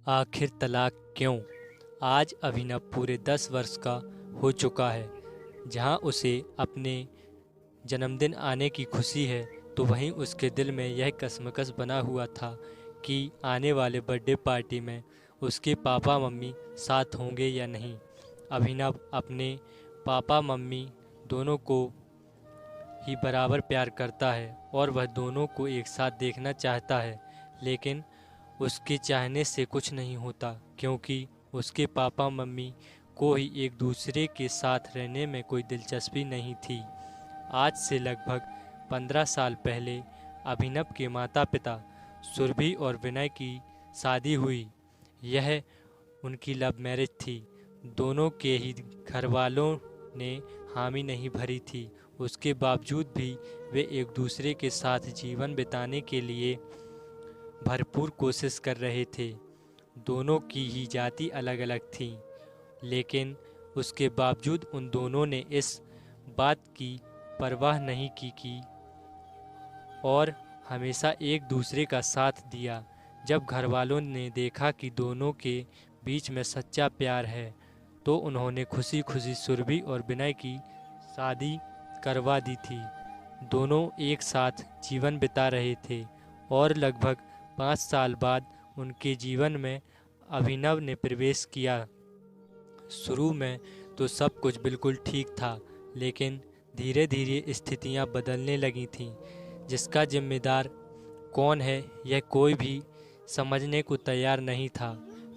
आखिर तलाक क्यों? आज अभिनव पूरे 10 वर्ष का हो चुका है। जहां उसे अपने जन्मदिन आने की खुशी है, तो वहीं उसके दिल में यह कशमकश बना हुआ था कि आने वाले बर्थडे पार्टी में उसके पापा मम्मी साथ होंगे या नहीं। अभिनव अपने पापा मम्मी दोनों को ही बराबर प्यार करता है और वह दोनों को एक साथ देखना चाहता है, लेकिन उसके चाहने से कुछ नहीं होता, क्योंकि उसके पापा मम्मी को ही एक दूसरे के साथ रहने में कोई दिलचस्पी नहीं थी। आज से लगभग 15 साल पहले अभिनव के माता पिता सुरभि और विनय की शादी हुई। यह उनकी लव मैरिज थी। दोनों के ही घर वालों ने हामी नहीं भरी थी। उसके बावजूद भी वे एक दूसरे के साथ जीवन बिताने के लिए भरपूर कोशिश कर रहे थे। दोनों की ही जाति अलग अलग थी, लेकिन उसके बावजूद उन दोनों ने इस बात की परवाह नहीं की और हमेशा एक दूसरे का साथ दिया। जब घर वालों ने देखा कि दोनों के बीच में सच्चा प्यार है, तो उन्होंने खुशी खुशी सुरभि और विनय की शादी करवा दी थी। दोनों एक साथ जीवन बिता रहे थे और लगभग 5 साल बाद उनके जीवन में अभिनव ने प्रवेश किया। शुरू में तो सब कुछ बिल्कुल ठीक था, लेकिन धीरे धीरे स्थितियां बदलने लगी थीं। जिसका जिम्मेदार कौन है, यह कोई भी समझने को तैयार नहीं था।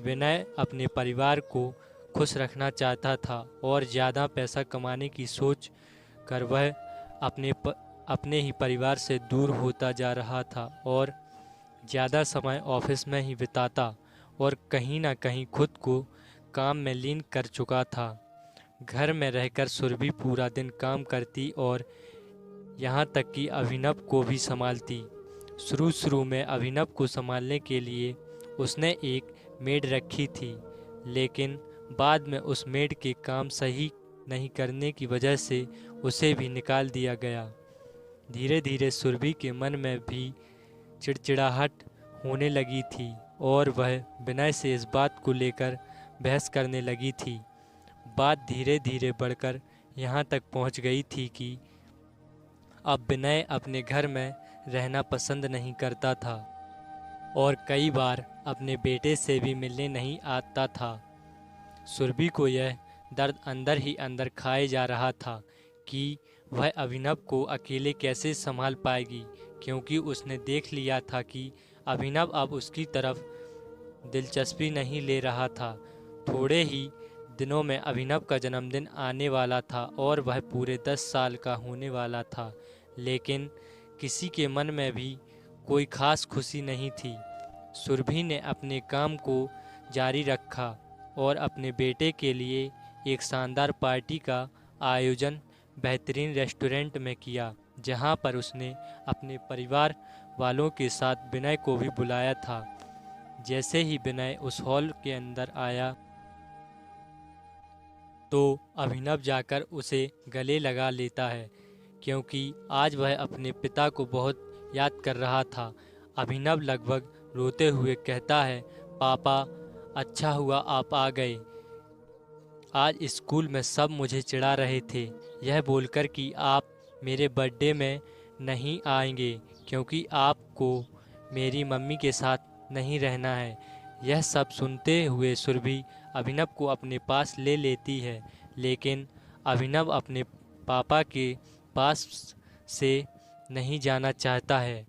विनय अपने परिवार को खुश रखना चाहता था और ज़्यादा पैसा कमाने की सोच कर वह अपने ही परिवार से दूर होता जा रहा था और ज़्यादा समय ऑफिस में ही बिताता और कहीं ना कहीं खुद को काम में लीन कर चुका था। घर में रहकर सुरभि पूरा दिन काम करती और यहाँ तक कि अभिनव को भी संभालती। शुरू में अभिनव को संभालने के लिए उसने एक मेड रखी थी, लेकिन बाद में उस मेड के काम सही नहीं करने की वजह से उसे भी निकाल दिया गया। धीरे धीरे सुरभि के मन में भी चिड़चिड़ाहट होने लगी थी और वह विनय से इस बात को लेकर बहस करने लगी थी। बात धीरे धीरे बढ़कर यहाँ तक पहुँच गई थी कि अब विनय अपने घर में रहना पसंद नहीं करता था और कई बार अपने बेटे से भी मिलने नहीं आता था। सुरभि को यह दर्द अंदर ही अंदर खाए जा रहा था कि वह अभिनव को अकेले कैसे संभाल पाएगी, क्योंकि उसने देख लिया था कि अभिनव अब उसकी तरफ दिलचस्पी नहीं ले रहा था। थोड़े ही दिनों में अभिनव का जन्मदिन आने वाला था और वह पूरे 10 साल का होने वाला था, लेकिन किसी के मन में भी कोई खास खुशी नहीं थी। सुरभि ने अपने काम को जारी रखा और अपने बेटे के लिए एक शानदार पार्टी का आयोजन बेहतरीन रेस्टोरेंट में किया, जहां पर उसने अपने परिवार वालों के साथ विनय को भी बुलाया था। जैसे ही विनय उस हॉल के अंदर आया, तो अभिनव जाकर उसे गले लगा लेता है, क्योंकि आज वह अपने पिता को बहुत याद कर रहा था। अभिनव लगभग रोते हुए कहता है, पापा, अच्छा हुआ आप आ गए। आज स्कूल में सब मुझे चिढ़ा रहे थे, यह बोलकर कि आप मेरे बर्थडे में नहीं आएंगे क्योंकि आपको मेरी मम्मी के साथ नहीं रहना है। यह सब सुनते हुए सुरभि अभिनव को अपने पास ले लेती है, लेकिन अभिनव अपने पापा के पास से नहीं जाना चाहता है।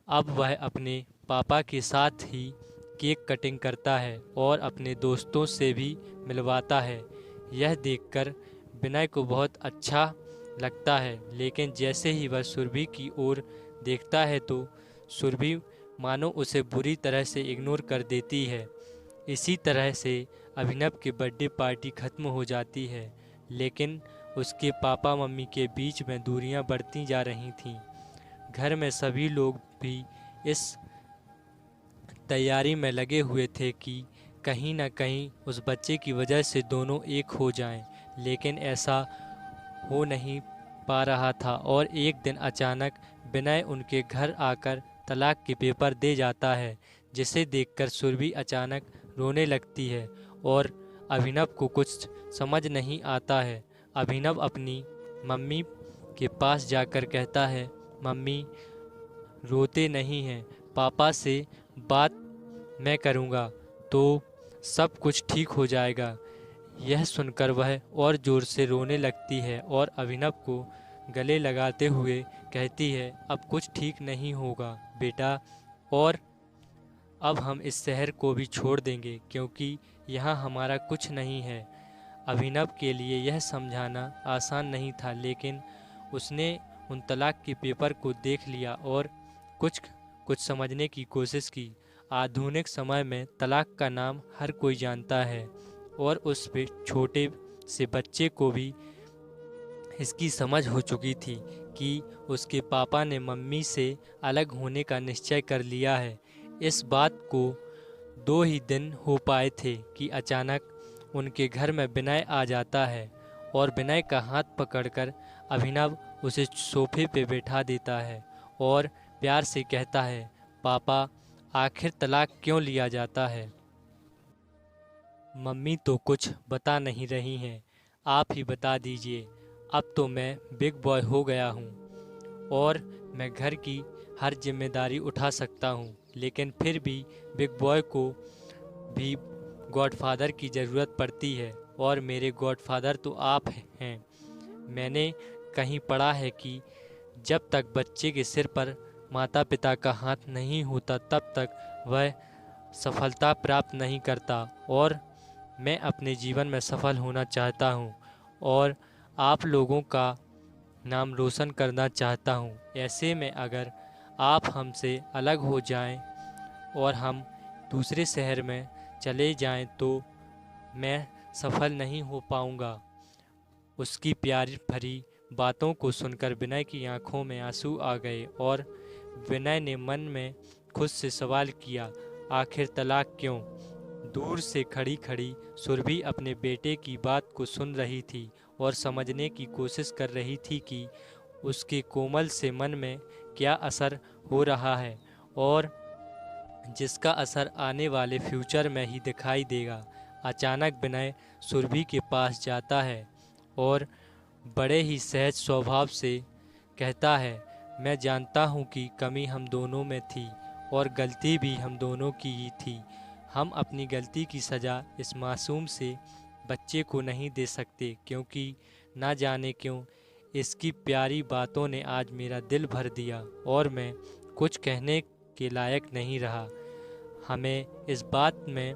अब वह अपने पापा के साथ ही केक कटिंग करता है और अपने दोस्तों से भी मिलवाता है। यह देखकर विनय को बहुत अच्छा लगता है, लेकिन जैसे ही वह सुरभि की ओर देखता है तो सुरभि मानो उसे बुरी तरह से इग्नोर कर देती है। इसी तरह से अभिनव की बर्थडे पार्टी खत्म हो जाती है, लेकिन उसके पापा मम्मी के बीच में दूरियां बढ़ती जा रही थीं। घर में सभी लोग भी इस तैयारी में लगे हुए थे कि कहीं ना कहीं उस बच्चे की वजह से दोनों एक हो जाएं, लेकिन ऐसा हो नहीं पा रहा था। और एक दिन अचानक विनय उनके घर आकर तलाक के पेपर दे जाता है, जिसे देखकर सुरभि अचानक रोने लगती है और अभिनव को कुछ समझ नहीं आता है। अभिनव अपनी मम्मी के पास जाकर कहता है, मम्मी रोते नहीं हैं, पापा से बात मैं करूँगा तो सब कुछ ठीक हो जाएगा। यह सुनकर वह और ज़ोर से रोने लगती है और अभिनव को गले लगाते हुए कहती है, अब कुछ ठीक नहीं होगा बेटा, और अब हम इस शहर को भी छोड़ देंगे क्योंकि यहाँ हमारा कुछ नहीं है। अभिनव के लिए यह समझाना आसान नहीं था, लेकिन उसने उन तलाक के पेपर को देख लिया और कुछ कुछ समझने की कोशिश की। आधुनिक समय में तलाक का नाम हर कोई जानता है और उस पे छोटे से बच्चे को भी इसकी समझ हो चुकी थी कि उसके पापा ने मम्मी से अलग होने का निश्चय कर लिया है। इस बात को 2 ही दिन हो पाए थे कि अचानक उनके घर में विनय आ जाता है और विनय का हाथ पकड़कर अभिनव उसे सोफे पे बैठा देता है और प्यार से कहता है, पापा आखिर तलाक क्यों लिया जाता है? मम्मी तो कुछ बता नहीं रही हैं, आप ही बता दीजिए। अब तो मैं बिग बॉय हो गया हूँ और मैं घर की हर जिम्मेदारी उठा सकता हूँ, लेकिन फिर भी बिग बॉय को भी गॉडफादर की ज़रूरत पड़ती है और मेरे गॉडफादर तो आप हैं। मैंने कहीं पढ़ा है कि जब तक बच्चे के सिर पर माता पिता का हाथ नहीं होता तब तक वह सफलता प्राप्त नहीं करता, और मैं अपने जीवन में सफल होना चाहता हूँ और आप लोगों का नाम रोशन करना चाहता हूँ। ऐसे में अगर आप हमसे अलग हो जाएं और हम दूसरे शहर में चले जाएं तो मैं सफल नहीं हो पाऊँगा। उसकी प्यार भरी बातों को सुनकर विनय की आंखों में आंसू आ गए और विनय ने मन में खुद से सवाल किया, आखिर तलाक क्यों? दूर से खड़ी खड़ी सुरभि अपने बेटे की बात को सुन रही थी और समझने की कोशिश कर रही थी कि उसके कोमल से मन में क्या असर हो रहा है और जिसका असर आने वाले फ्यूचर में ही दिखाई देगा। अचानक विनय सुरभि के पास जाता है और बड़े ही सहज स्वभाव से कहता है, मैं जानता हूँ कि कमी हम दोनों में थी और गलती भी हम दोनों की ही थी। हम अपनी गलती की सज़ा इस मासूम से बच्चे को नहीं दे सकते, क्योंकि ना जाने क्यों इसकी प्यारी बातों ने आज मेरा दिल भर दिया और मैं कुछ कहने के लायक नहीं रहा। हमें इस बात में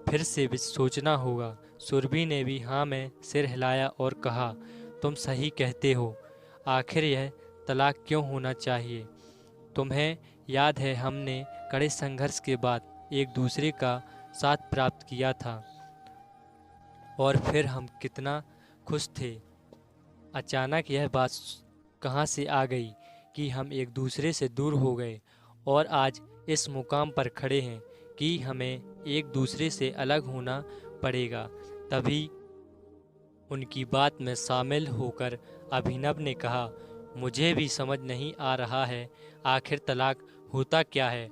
फिर से भी सोचना होगा। सुरभि ने भी हाँ में सिर हिलाया और कहा, तुम सही कहते हो। आखिर यह तलाक क्यों होना चाहिए? तुम्हें याद है हमने कड़े संघर्ष के बाद एक दूसरे का साथ प्राप्त किया था और फिर हम कितना खुश थे। अचानक यह बात कहाँ से आ गई कि हम एक दूसरे से दूर हो गए और आज इस मुकाम पर खड़े हैं कि हमें एक दूसरे से अलग होना पड़ेगा। तभी उनकी बात में शामिल होकर अभिनव ने कहा, मुझे भी समझ नहीं आ रहा है आखिर तलाक होता क्या है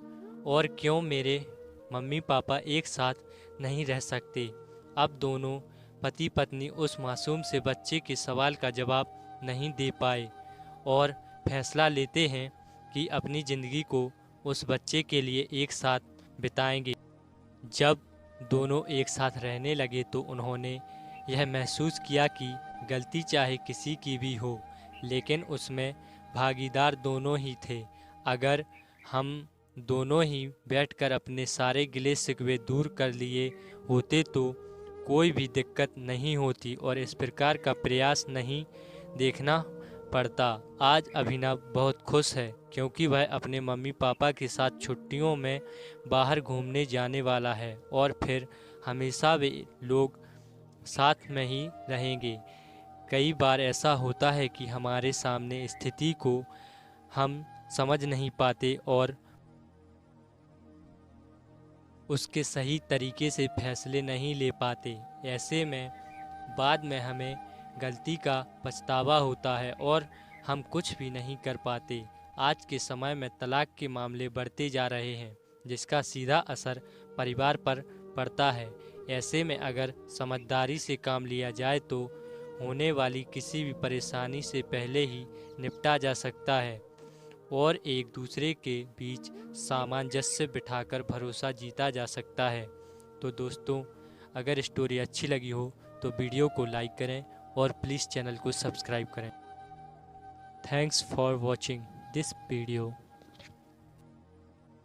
और क्यों मेरे मम्मी पापा एक साथ नहीं रह सकते। अब दोनों पति पत्नी उस मासूम से बच्चे के सवाल का जवाब नहीं दे पाए और फैसला लेते हैं कि अपनी ज़िंदगी को उस बच्चे के लिए एक साथ बिताएंगे। जब दोनों एक साथ रहने लगे तो उन्होंने यह महसूस किया कि गलती चाहे किसी की भी हो, लेकिन उसमें भागीदार दोनों ही थे। अगर हम दोनों ही बैठकर अपने सारे गिले शिकवे दूर कर लिए होते तो कोई भी दिक्कत नहीं होती और इस प्रकार का प्रयास नहीं देखना पड़ता। आज अभिनव बहुत खुश है क्योंकि वह अपने मम्मी पापा के साथ छुट्टियों में बाहर घूमने जाने वाला है और फिर हमेशा वे लोग साथ में ही रहेंगे। कई बार ऐसा होता है कि हमारे सामने स्थिति को हम समझ नहीं पाते और उसके सही तरीके से फैसले नहीं ले पाते। ऐसे में बाद में हमें गलती का पछतावा होता है और हम कुछ भी नहीं कर पाते। आज के समय में तलाक के मामले बढ़ते जा रहे हैं, जिसका सीधा असर परिवार पर पड़ता है। ऐसे में अगर समझदारी से काम लिया जाए तो होने वाली किसी भी परेशानी से पहले ही निपटा जा सकता है और एक दूसरे के बीच सामंजस्य बिठाकर भरोसा जीता जा सकता है। तो दोस्तों, अगर स्टोरी अच्छी लगी हो तो वीडियो को लाइक करें और प्लीज़ चैनल को सब्सक्राइब करें। Thanks for watching this video.